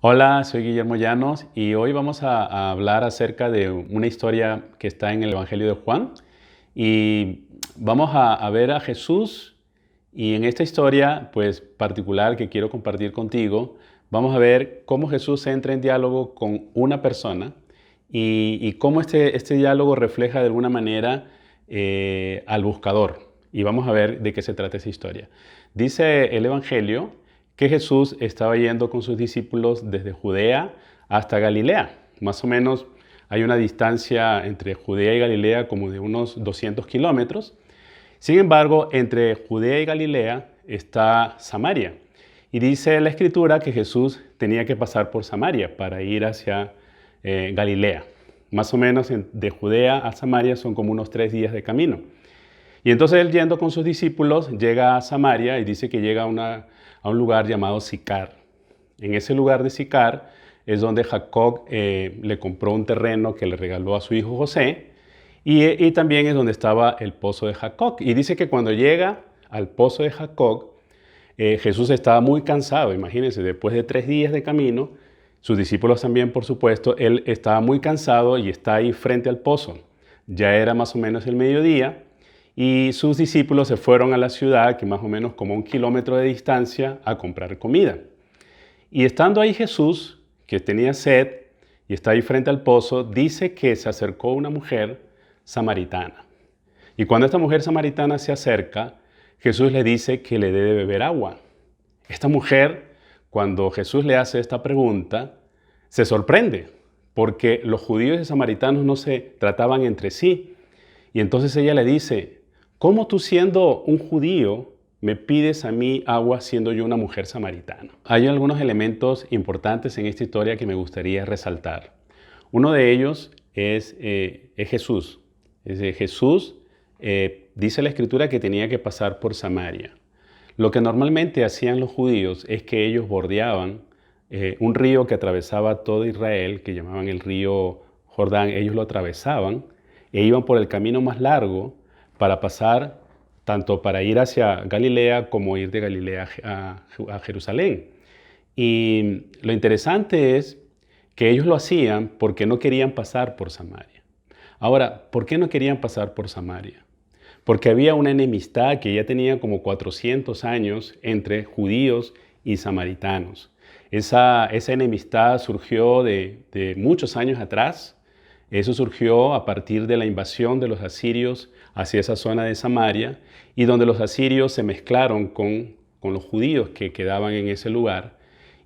Hola, soy Guillermo Llanos y hoy vamos a hablar acerca de una historia que está en el Evangelio de Juan y vamos a ver a Jesús y en esta historia pues particular que quiero compartir contigo, vamos a ver cómo Jesús entra en diálogo con una persona y cómo este diálogo refleja de alguna manera al buscador. Y vamos a ver de qué se trata esa historia. Dice el Evangelio que Jesús estaba yendo con sus discípulos desde Judea hasta Galilea. Más o menos hay una distancia entre Judea y Galilea como de unos 200 kilómetros. Sin embargo, entre Judea y Galilea está Samaria. Y dice la Escritura que Jesús tenía que pasar por Samaria para ir hacia Galilea. Más o menos de Judea a Samaria son como unos 3 días de camino. Y entonces él yendo con sus discípulos llega a Samaria y dice que llega a un lugar llamado Sicar. En ese lugar de Sicar es donde Jacob le compró un terreno que le regaló a su hijo José y también es donde estaba el pozo de Jacob. Y dice que cuando llega al pozo de Jacob, Jesús estaba muy cansado, imagínense, después de 3 días de camino, sus discípulos también, por supuesto, él estaba muy cansado y está ahí frente al pozo. Ya era más o menos el mediodía. Y sus discípulos se fueron a la ciudad, que más o menos como 1 kilómetro de distancia, a comprar comida. Y estando ahí Jesús, que tenía sed y está ahí frente al pozo, dice que se acercó una mujer samaritana. Y cuando esta mujer samaritana se acerca, Jesús le dice que le debe beber agua. Esta mujer, cuando Jesús le hace esta pregunta, se sorprende, porque los judíos y samaritanos no se trataban entre sí. Y entonces ella le dice: ¿cómo tú siendo un judío me pides a mí agua siendo yo una mujer samaritana? Hay algunos elementos importantes en esta historia que me gustaría resaltar. Uno de ellos es Jesús. Jesús dice la Escritura que tenía que pasar por Samaria. Lo que normalmente hacían los judíos es que ellos bordeaban un río que atravesaba todo Israel, que llamaban el río Jordán. Ellos lo atravesaban e iban por el camino más largo para pasar, tanto para ir hacia Galilea como ir de Galilea a Jerusalén. Y lo interesante es que ellos lo hacían porque no querían pasar por Samaria. Ahora, ¿por qué no querían pasar por Samaria? Porque había una enemistad que ya tenía como 400 años entre judíos y samaritanos. Esa enemistad surgió de muchos años atrás. Eso surgió a partir de la invasión de los asirios hacia esa zona de Samaria y donde los asirios se mezclaron con los judíos que quedaban en ese lugar.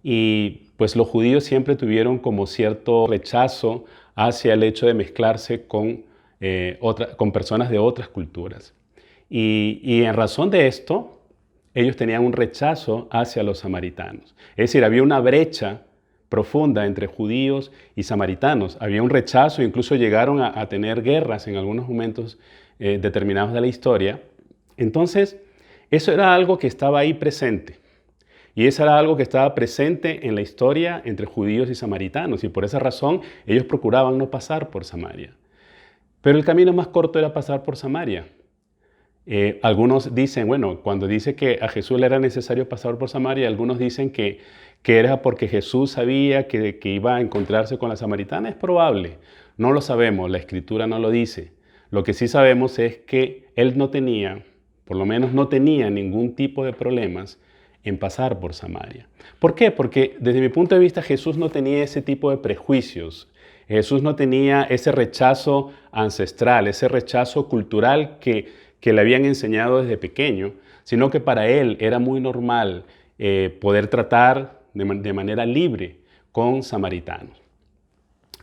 Y pues los judíos siempre tuvieron como cierto rechazo hacia el hecho de mezclarse con personas de otras culturas. Y en razón de esto, ellos tenían un rechazo hacia los samaritanos. Es decir, había una brecha profunda entre judíos y samaritanos. Había un rechazo, incluso llegaron a tener guerras en algunos momentos determinados de la historia. Entonces, eso era algo que estaba ahí presente. Y eso era algo que estaba presente en la historia entre judíos y samaritanos. Y por esa razón, ellos procuraban no pasar por Samaria. Pero el camino más corto era pasar por Samaria. Algunos dicen, bueno, cuando dice que a Jesús le era necesario pasar por Samaria, algunos dicen que era porque Jesús sabía que iba a encontrarse con la samaritana. Es probable, no lo sabemos, la Escritura no lo dice. Lo que sí sabemos es que él no tenía, por lo menos no tenía ningún tipo de problemas en pasar por Samaria. ¿Por qué? Porque desde mi punto de vista Jesús no tenía ese tipo de prejuicios. Jesús no tenía ese rechazo ancestral, ese rechazo cultural que le habían enseñado desde pequeño, sino que para él era muy normal poder tratar de manera libre con samaritanos.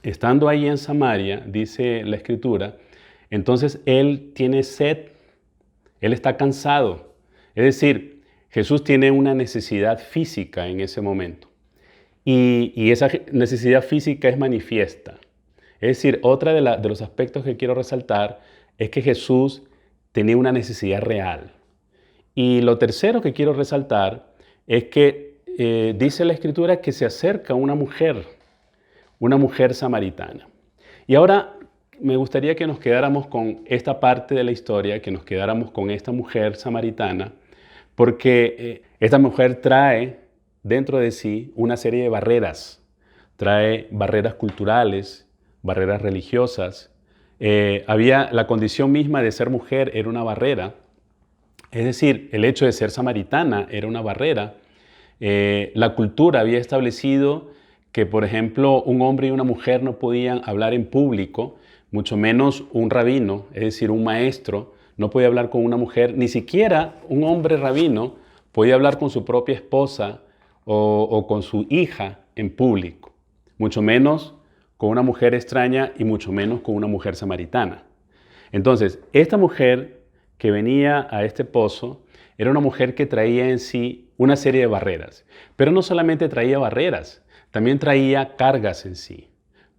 Estando ahí en Samaria, dice la Escritura, entonces él tiene sed, él está cansado. Es decir, Jesús tiene una necesidad física en ese momento. Y esa necesidad física es manifiesta. Es decir, otra de los aspectos que quiero resaltar es que Jesús tenía una necesidad real. Y lo tercero que quiero resaltar es que dice la Escritura que se acerca una mujer samaritana. Y ahora me gustaría que nos quedáramos con esta parte de la historia, que nos quedáramos con esta mujer samaritana, porque esta mujer trae dentro de sí una serie de barreras trae barreras culturales, barreras religiosas. La condición misma de ser mujer era una barrera. Es decir, el hecho de ser samaritana era una barrera. La cultura había establecido que, por ejemplo, un hombre y una mujer no podían hablar en público, mucho menos un rabino, es decir, un maestro, no podía hablar con una mujer, ni siquiera un hombre rabino podía hablar con su propia esposa o con su hija en público, mucho menos con una mujer extraña y mucho menos con una mujer samaritana. Entonces, esta mujer que venía a este pozo era una mujer que traía en sí una serie de barreras, pero no solamente traía barreras, también traía cargas en sí.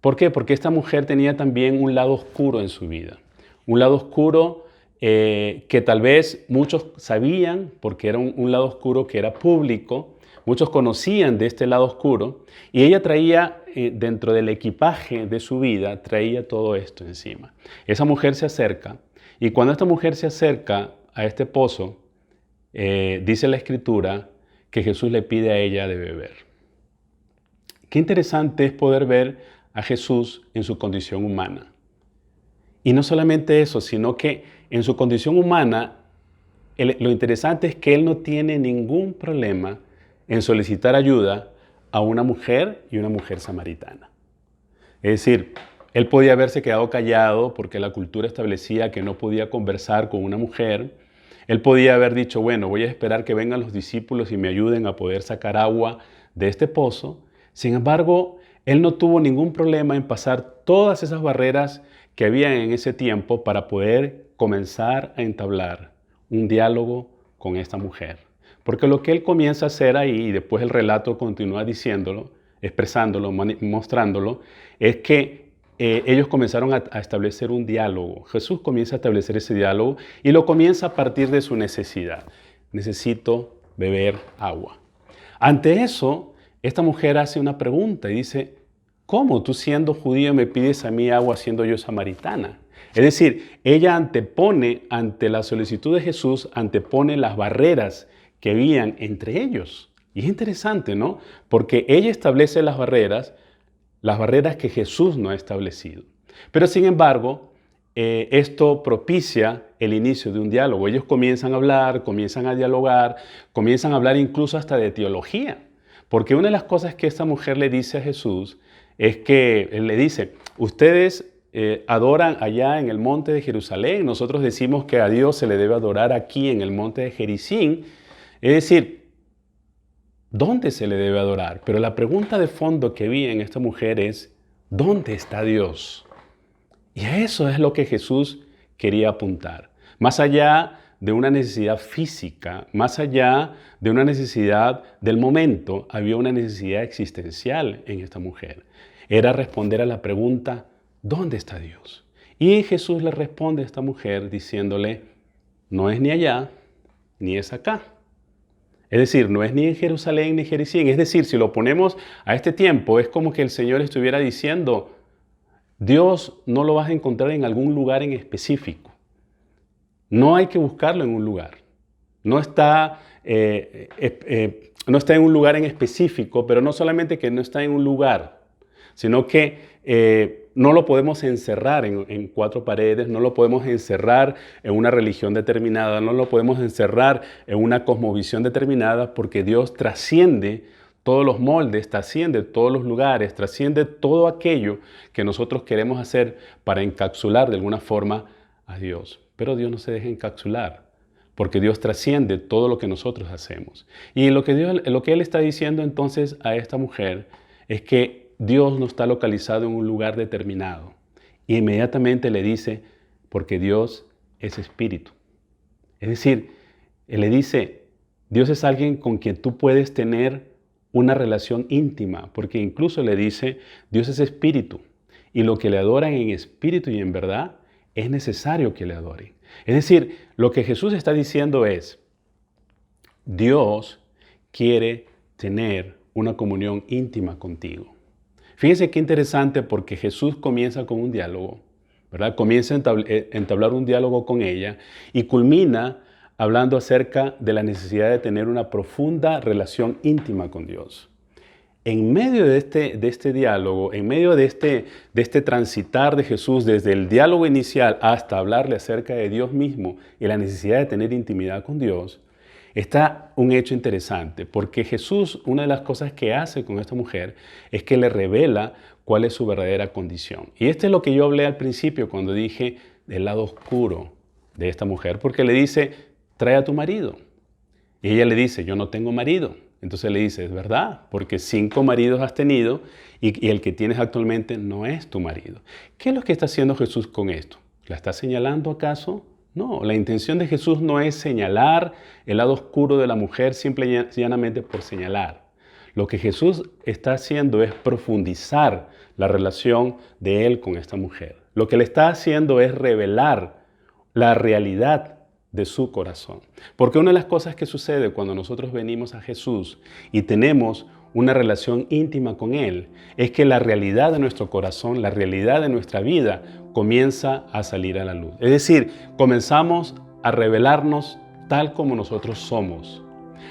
¿Por qué? Porque esta mujer tenía también un lado oscuro en su vida, un lado oscuro que tal vez muchos sabían, porque era un lado oscuro que era público, muchos conocían de este lado oscuro, y ella traía dentro del equipaje de su vida, traía todo esto encima. Esa mujer se acerca, y cuando esta mujer se acerca a este pozo, dice la Escritura que Jesús le pide a ella de beber. Qué interesante es poder ver a Jesús en su condición humana. Y no solamente eso, sino que en su condición humana, lo interesante es que Él no tiene ningún problema en solicitar ayuda a una mujer y una mujer samaritana. Es decir, Él podía haberse quedado callado porque la cultura establecía que no podía conversar con una mujer. Él podía haber dicho, bueno, voy a esperar que vengan los discípulos y me ayuden a poder sacar agua de este pozo. Sin embargo, Él no tuvo ningún problema en pasar todas esas barreras que había en ese tiempo para poder comenzar a entablar un diálogo con esta mujer. Porque lo que Él comienza a hacer ahí, y después el relato continúa diciéndolo, expresándolo, mostrándolo, es que ellos comenzaron a establecer un diálogo. Jesús comienza a establecer ese diálogo y lo comienza a partir de su necesidad. Necesito beber agua. Ante eso, esta mujer hace una pregunta y dice, ¿cómo tú siendo judío me pides a mí agua siendo yo samaritana? Es decir, ella antepone ante la solicitud de Jesús, antepone las barreras que habían entre ellos. Y es interesante, ¿no? Porque ella establece las barreras que Jesús no ha establecido. Pero sin embargo, esto propicia el inicio de un diálogo. Ellos comienzan a hablar, comienzan a dialogar, comienzan a hablar incluso hasta de teología. Porque una de las cosas que esta mujer le dice a Jesús es que él le dice, ustedes adoran allá en el monte de Jerusalén, nosotros decimos que a Dios se le debe adorar aquí en el monte de Gerizim. Es decir, ¿dónde se le debe adorar? Pero la pregunta de fondo que vi en esta mujer es, ¿dónde está Dios? Y a eso es lo que Jesús quería apuntar. Más allá de una necesidad física, más allá de una necesidad del momento, había una necesidad existencial en esta mujer. Era responder a la pregunta, ¿dónde está Dios? Y Jesús le responde a esta mujer diciéndole, no es ni allá, ni es acá. Es decir, no es ni en Jerusalén ni Gerizim. Es decir, si lo ponemos a este tiempo, es como que el Señor estuviera diciendo, Dios no lo vas a encontrar en algún lugar en específico. No hay que buscarlo en un lugar. No está en un lugar en específico, pero no solamente que no está en un lugar, sino que no lo podemos encerrar en cuatro paredes, no lo podemos encerrar en una religión determinada, no lo podemos encerrar en una cosmovisión determinada, porque Dios trasciende todos los moldes, trasciende todos los lugares, trasciende todo aquello que nosotros queremos hacer para encapsular de alguna forma a Dios. Pero Dios no se deja encapsular, porque Dios trasciende todo lo que nosotros hacemos. Y lo que Él está diciendo entonces a esta mujer es que Dios no está localizado en un lugar determinado. Y inmediatamente le dice, porque Dios es espíritu. Es decir, Él le dice, Dios es alguien con quien tú puedes tener una relación íntima, porque incluso le dice, Dios es espíritu. Y lo que le adoran en espíritu y en verdad, es necesario que le adoren. Es decir, lo que Jesús está diciendo es, Dios quiere tener una comunión íntima contigo. Fíjense qué interesante porque Jesús comienza con un diálogo, ¿verdad? Comienza a entablar un diálogo con ella y culmina hablando acerca de la necesidad de tener una profunda relación íntima con Dios. en medio de este diálogo, en medio de este transitar de Jesús desde el diálogo inicial hasta hablarle acerca de Dios mismo y la necesidad de tener intimidad con Dios, está un hecho interesante, porque Jesús, una de las cosas que hace con esta mujer es que le revela cuál es su verdadera condición. Y esto es lo que yo hablé al principio cuando dije del lado oscuro de esta mujer, porque le dice, trae a tu marido. Y ella le dice, yo no tengo marido. Entonces le dice, es verdad, porque 5 maridos has tenido y el que tienes actualmente no es tu marido. ¿Qué es lo que está haciendo Jesús con esto? ¿La está señalando acaso? No, la intención de Jesús no es señalar el lado oscuro de la mujer simple y llanamente por señalar. Lo que Jesús está haciendo es profundizar la relación de Él con esta mujer. Lo que le está haciendo es revelar la realidad de su corazón. Porque una de las cosas que sucede cuando nosotros venimos a Jesús y tenemos una relación íntima con Él, es que la realidad de nuestro corazón, la realidad de nuestra vida, comienza a salir a la luz. Es decir, comenzamos a revelarnos tal como nosotros somos.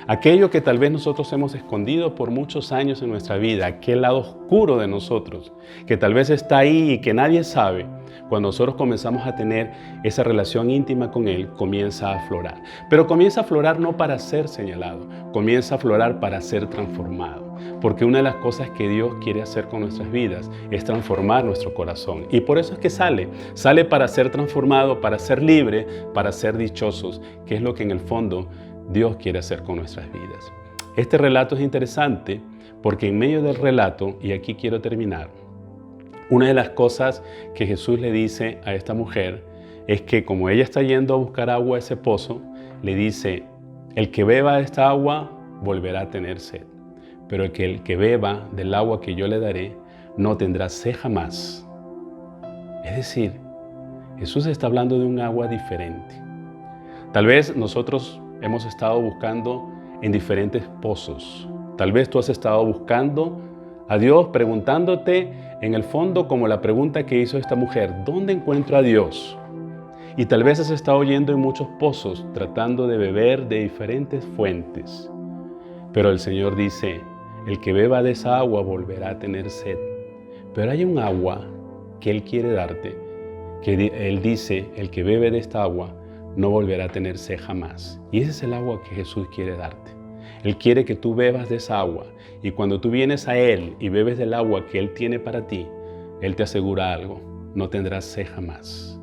Aquello que tal vez nosotros hemos escondido por muchos años en nuestra vida, aquel lado oscuro de nosotros, que tal vez está ahí y que nadie sabe, cuando nosotros comenzamos a tener esa relación íntima con Él, comienza a aflorar. Pero comienza a aflorar no para ser señalado, comienza a aflorar para ser transformado. Porque una de las cosas que Dios quiere hacer con nuestras vidas es transformar nuestro corazón. Y por eso es que sale para ser transformado, para ser libre, para ser dichosos, que es lo que en el fondo Dios quiere hacer con nuestras vidas. Este relato es interesante porque en medio del relato, y aquí quiero terminar, una de las cosas que Jesús le dice a esta mujer es que como ella está yendo a buscar agua a ese pozo, le dice, el que beba de esta agua volverá a tener sed, pero el que beba del agua que yo le daré no tendrá sed jamás. Es decir, Jesús está hablando de un agua diferente. Tal vez nosotros hemos estado buscando en diferentes pozos. Tal vez tú has estado buscando a Dios, preguntándote en el fondo como la pregunta que hizo esta mujer, ¿dónde encuentro a Dios? Y tal vez has estado yendo en muchos pozos tratando de beber de diferentes fuentes. Pero el Señor dice, el que beba de esa agua volverá a tener sed. Pero hay un agua que Él quiere darte, que Él dice, el que bebe de esta agua no volverá a tener sed jamás. Y ese es el agua que Jesús quiere darte. Él quiere que tú bebas de esa agua. Y cuando tú vienes a Él y bebes del agua que Él tiene para ti, Él te asegura algo, no tendrás sed jamás.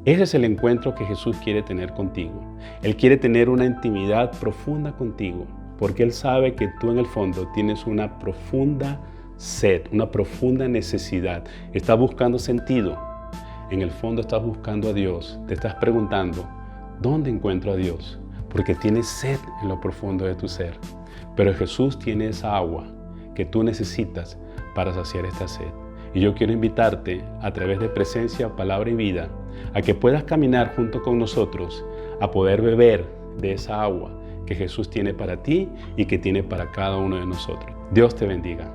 Ese es el encuentro que Jesús quiere tener contigo. Él quiere tener una intimidad profunda contigo, porque Él sabe que tú en el fondo tienes una profunda sed, una profunda necesidad. Estás buscando sentido. En el fondo estás buscando a Dios. Te estás preguntando, ¿dónde encuentro a Dios? Porque tienes sed en lo profundo de tu ser. Pero Jesús tiene esa agua que tú necesitas para saciar esta sed. Y yo quiero invitarte a través de Presencia, Palabra y Vida a que puedas caminar junto con nosotros a poder beber de esa agua que Jesús tiene para ti y que tiene para cada uno de nosotros. Dios te bendiga.